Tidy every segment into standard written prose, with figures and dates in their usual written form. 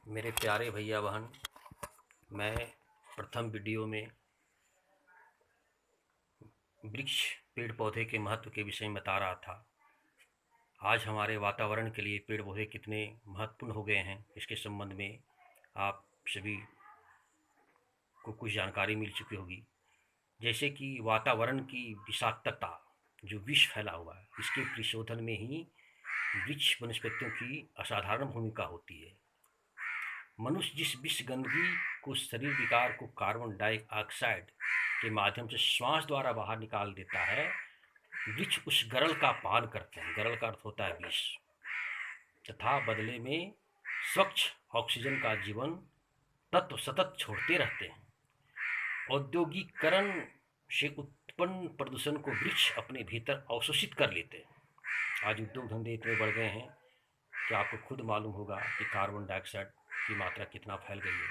मेरे प्यारे भैया बहन, मैं प्रथम वीडियो में वृक्ष पेड़ पौधे के महत्व के विषय में बता रहा था। आज हमारे वातावरण के लिए पेड़ पौधे कितने महत्वपूर्ण हो गए हैं, इसके संबंध में आप सभी को कुछ जानकारी मिल चुकी होगी। जैसे कि वातावरण की विषाक्तता जो विष फैला हुआ है, इसके परिशोधन में ही वृक्ष वनस्पतियों की असाधारण भूमिका होती है। मनुष्य जिस विष गंदगी को शरीर विकार को कार्बन डाइऑक्साइड के माध्यम से श्वास द्वारा बाहर निकाल देता है, वृक्ष उस गरल का पान करते हैं। गरल का अर्थ होता है विष, तथा बदले में स्वच्छ ऑक्सीजन का जीवन तत्व सतत छोड़ते रहते हैं। औद्योगिकरण से उत्पन्न प्रदूषण को वृक्ष अपने भीतर अवशोषित कर लेते हैं। आज उद्योग धंधे इतने बढ़ गए हैं कि आपको खुद मालूम होगा कि कार्बन डाइऑक्साइड की मात्रा कितना फैल गई है।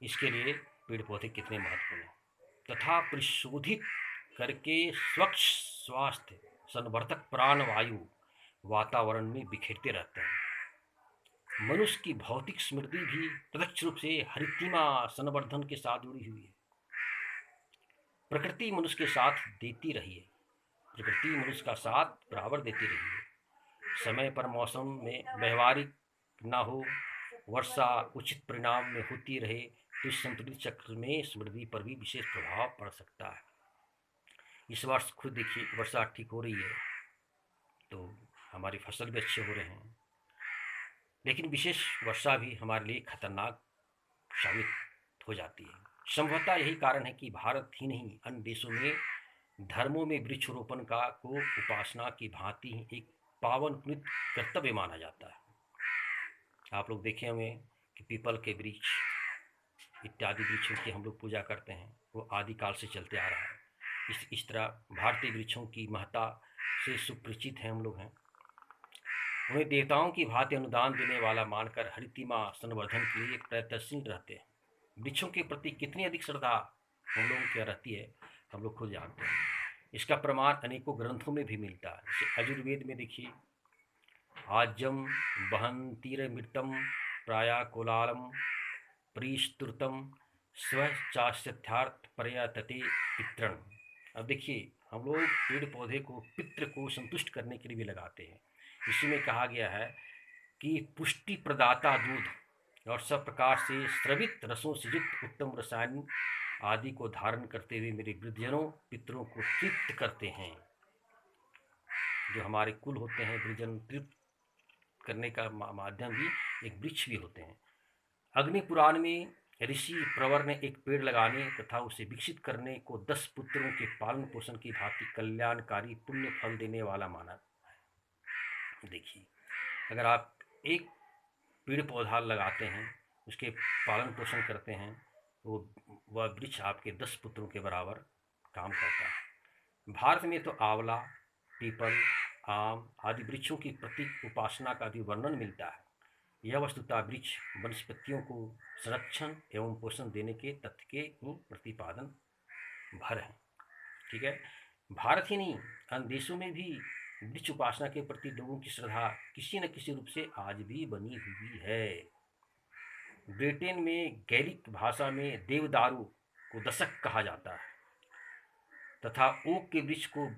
इसके लिए पेड़ पौधे कितने महत्वपूर्ण हैं, तथा परिशोधित करके स्वच्छ स्वास्थ्य संवर्धक प्राणवायु वातावरण में बिखेरते रहते हैं। मनुष्य की भौतिक स्मृति भी प्रत्यक्ष रूप से हरितिमा संवर्धन के साथ जुड़ी हुई है। प्रकृति मनुष्य के साथ देती रही है, प्रकृति मनुष्य का साथ बराबर देती रही है। समय पर मौसम में व्यवहारिक न हो, वर्षा उचित परिणाम में होती रहे, तो इस संतुलित चक्र में समृद्धि पर भी विशेष प्रभाव पड़ सकता है। इस वर्ष खुद देखिए वर्षा ठीक हो रही है तो हमारी फसल भी अच्छे हो रहे हैं, लेकिन विशेष वर्षा भी हमारे लिए खतरनाक साबित हो जाती है। संभवतः यही कारण है कि भारत ही नहीं अन्य देशों में धर्मों में वृक्षारोपण का को उपासना की भांति एक पावन पुनित कर्तव्य माना जाता है। आप लोग देखे होंगे कि पीपल के वृक्ष इत्यादि वृक्षों की हम लोग पूजा करते हैं, वो आदिकाल से चलते आ रहा है। इस तरह भारतीय वृक्षों की महत्ता से सुपरिचित हैं हम लोग हैं। उन्हें देवताओं की भांति अनुदान देने वाला मानकर हरितिमा संवर्धन के लिए प्रयत्नशील रहते हैं। वृक्षों के प्रति कितनी अधिक श्रद्धा हम लोगों की रहती है, हम लोग खुद जानते हैं। इसका प्रमाण अनेकों ग्रंथों में भी मिलता है। जैसे अजुर्वेद में देखिए, आज्यम बहंतीर मृतम प्राया कोलालम प्रीस्तुतम स्वचास्यर्थार्थ पर्यतते पितृण। अब देखिए, हम लोग पेड़ पौधे को पितृ को संतुष्ट करने के लिए भी लगाते हैं। इसी में कहा गया है कि पुष्टि प्रदाता दूध और सब प्रकार से स्रवित रसों से युक्त उत्तम रसायन आदि को धारण करते हुए मेरे वृद्धजनों पितरों को तृप्त करते हैं। जो हमारे कुल होते हैं, वृद्धजन तृप्त करने का माध्यम भी एक वृक्ष भी होते हैं। अग्नि पुराण में ऋषि प्रवर ने एक पेड़ लगाने तथा उसे विकसित करने को 10 पुत्रों के पालन पोषण की भांति कल्याणकारी पुण्य फल देने वाला माना है। देखिए, अगर आप एक पेड़ पौधा लगाते हैं, उसके पालन पोषण करते हैं, तो वह वृक्ष आपके 10 पुत्रों के बराबर काम करता है। भारत में तो आंवला, पीपल, आम आदि वृक्षों की प्रतीक उपासना का भी वर्णन मिलता है। यह वस्तुतः वृक्ष वनस्पतियों को संरक्षण एवं पोषण देने के तथ्य के ही प्रतिपादन भर है। ठीक है, भारत ही नहीं अन्य देशों में भी वृक्ष उपासना के प्रति लोगों की श्रद्धा किसी न किसी रूप से आज भी बनी हुई है। ब्रिटेन में गैलिक भाषा में देवदारू को दशक कहा जाता है तथा ओक के वृक्ष को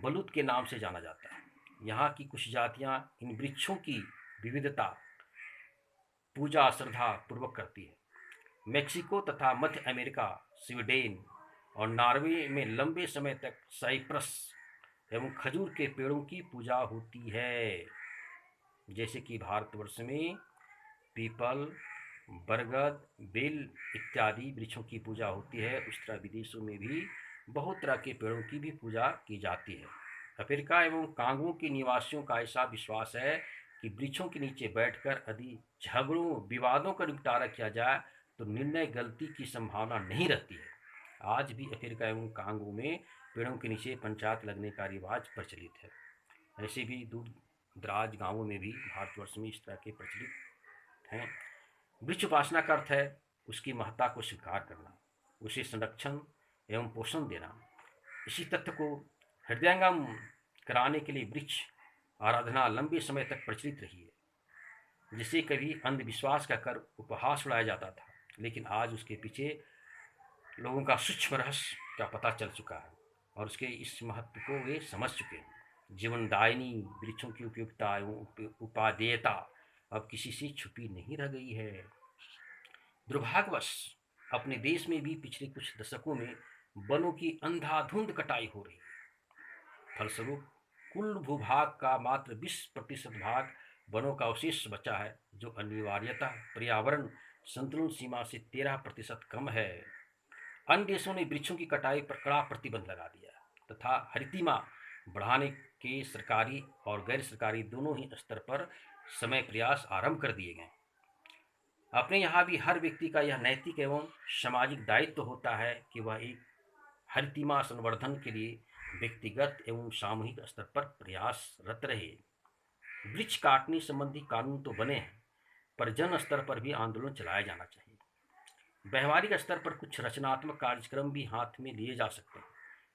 बलूत के नाम से जाना जाता है। यहाँ की कुछ जातियाँ इन वृक्षों की विविधता पूजा श्रद्धा पूर्वक करती है। मेक्सिको तथा मध्य अमेरिका, स्वीडन और नॉर्वे में लंबे समय तक साइप्रस एवं खजूर के पेड़ों की पूजा होती है। जैसे कि भारतवर्ष में पीपल, बरगद, बेल इत्यादि वृक्षों की पूजा होती है, उस तरह विदेशों में भी बहुत तरह के पेड़ों की भी पूजा की जाती है। अफ्रीका एवं कांगो के निवासियों का ऐसा विश्वास है कि वृक्षों के नीचे बैठकर यदि झगड़ों विवादों का निपटारा किया जाए तो निर्णय गलती की संभावना नहीं रहती है। आज भी अफ्रीका एवं कांगो में पेड़ों के नीचे पंचायत लगने का रिवाज प्रचलित है। ऐसे भी दूर दराज गांवों में भी भारतवर्ष में इस तरह के प्रचलित हैं। वृक्ष उपासना का अर्थ है उसकी महत्ता को स्वीकार करना, उसे संरक्षण एवं पोषण देना। इसी तथ्य को हृदयंगम कराने के लिए वृक्ष आराधना लंबे समय तक प्रचलित रही है। जिसे कभी अंधविश्वास का कर उपहास उड़ाया जाता था, लेकिन आज उसके पीछे लोगों का सूक्ष्म रहस्य का पता चल चुका है और उसके इस महत्व को वे समझ चुके हैं। जीवनदायिनी वृक्षों की उपयोगिता एवं उपादेयता अब किसी से छुपी नहीं रह गई है। दुर्भाग्यवश अपने देश में भी पिछले कुछ दशकों में वनों की अंधाधुंध कटाई हो रही है। फलस्वरूप कुल भूभाग का मात्र 20% भाग वनों का अवशेष बचा है, जो अनिवार्यतः पर्यावरण संतुलन सीमा से 13% कम है। अन्य देशों ने वृक्षों की कटाई पर कड़ा प्रतिबंध लगा दिया तथा हरितिमा बढ़ाने के सरकारी और गैर सरकारी दोनों ही स्तर पर समय प्रयास आरंभ कर दिए गए। अपने यहाँ भी हर व्यक्ति का यह नैतिक एवं सामाजिक दायित्व होता है कि वह एक हरितिमा संवर्धन के लिए व्यक्तिगत एवं सामूहिक स्तर पर प्रयासरत रहे। वृक्ष काटने संबंधी कानून तो बने हैं, पर जन स्तर पर भी आंदोलन चलाया जाना चाहिए। व्यवहारिक स्तर पर कुछ रचनात्मक कार्यक्रम भी हाथ में लिए जा सकते हैं।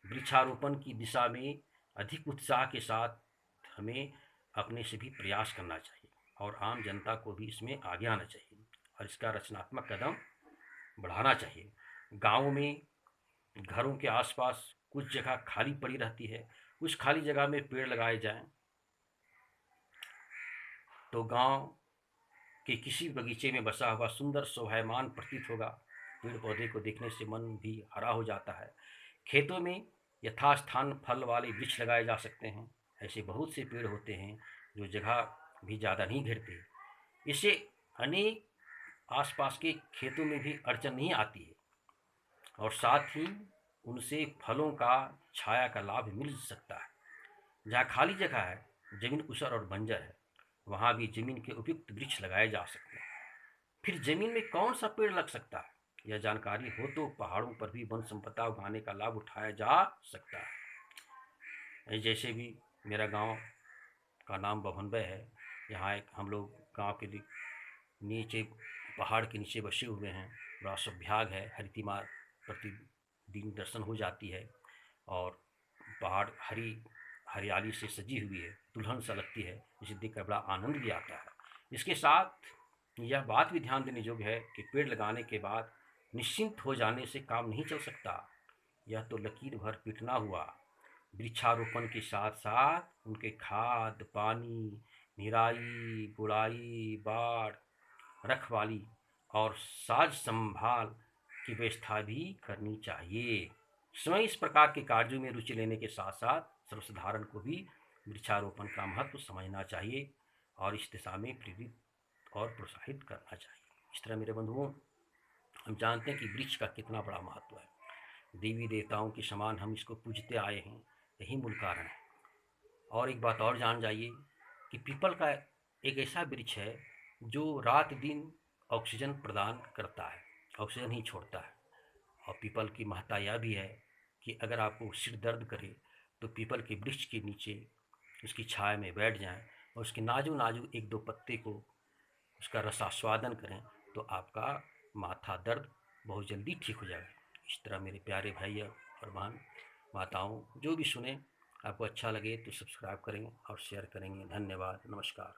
वृक्षारोपण की दिशा में अधिक उत्साह के साथ हमें अपने से भी प्रयास करना चाहिए और आम जनता को भी इसमें आगे आना चाहिए और इसका रचनात्मक कदम बढ़ाना चाहिए। गाँव में घरों के आसपास कुछ जगह खाली पड़ी रहती है, उस खाली जगह में पेड़ लगाए जाएं तो गांव के किसी बगीचे में बसा हुआ सुंदर शोभायमान प्रतीत होगा। पेड़ पौधे को देखने से मन भी हरा हो जाता है। खेतों में यथास्थान फल वाले वृक्ष लगाए जा सकते हैं। ऐसे बहुत से पेड़ होते हैं जो जगह भी ज़्यादा नहीं घेरते। इससे अनेक आसपास के खेतों में भी अड़चन नहीं आती है और साथ ही उनसे फलों का छाया का लाभ मिल सकता है। जहाँ खाली जगह है, जमीन ऊसर और बंजर है, वहाँ भी जमीन के उपयुक्त वृक्ष लगाए जा सकते हैं। फिर जमीन में कौन सा पेड़ लग सकता है, यह जानकारी हो तो पहाड़ों पर भी वन संपदा उगाने का लाभ उठाया जा सकता है। जैसे भी मेरा गांव का नाम बभनबे है, यहाँ एक हम लोग गांव के नीचे पहाड़ के नीचे बसे हुए हैं। बड़ा सौभाग्य है, हरितिमा प्रतिदिन दर्शन हो जाती है और पहाड़ हरियाली से सजी हुई है, दुल्हन सा लगती है, इसे देखकर बड़ा आनंद भी आता है। इसके साथ यह बात भी ध्यान देने योग्य है कि पेड़ लगाने के बाद निश्चिंत हो जाने से काम नहीं चल सकता। यह तो लकीर भर पीटना हुआ। वृक्षारोपण के साथ साथ उनके खाद पानी, निराई गुड़ाई, बाढ़ रखवाली और साज संभाल की व्यवस्था भी करनी चाहिए। स्वयं इस प्रकार के कार्यों में रुचि लेने के साथ साथ सर्वसाधारण को भी वृक्षारोपण का महत्व समझना चाहिए और इस दिशा में प्रेरित और प्रोत्साहित करना चाहिए। इस तरह मेरे बंधुओं, हम जानते हैं कि वृक्ष का कितना बड़ा महत्व है। देवी देवताओं के समान हम इसको पूजते आए हैं, यही मूल कारण है। और एक बात और जान जाइए कि पीपल का एक ऐसा वृक्ष है जो रात दिन ऑक्सीजन प्रदान करता है, ऑक्सीजन ही छोड़ता है। और पीपल की महत्ता यह भी है कि अगर आपको सिर दर्द करे तो पीपल के वृक्ष के नीचे उसकी छाया में बैठ जाएं और उसके नाजू नाजू एक दो पत्ते को उसका रसास्वादन करें तो आपका माथा दर्द बहुत जल्दी ठीक हो जाएगा। इस तरह मेरे प्यारे भाई और बहन माताओं, जो भी सुने आपको अच्छा लगे तो सब्सक्राइब करेंगे और शेयर करेंगे। धन्यवाद, नमस्कार।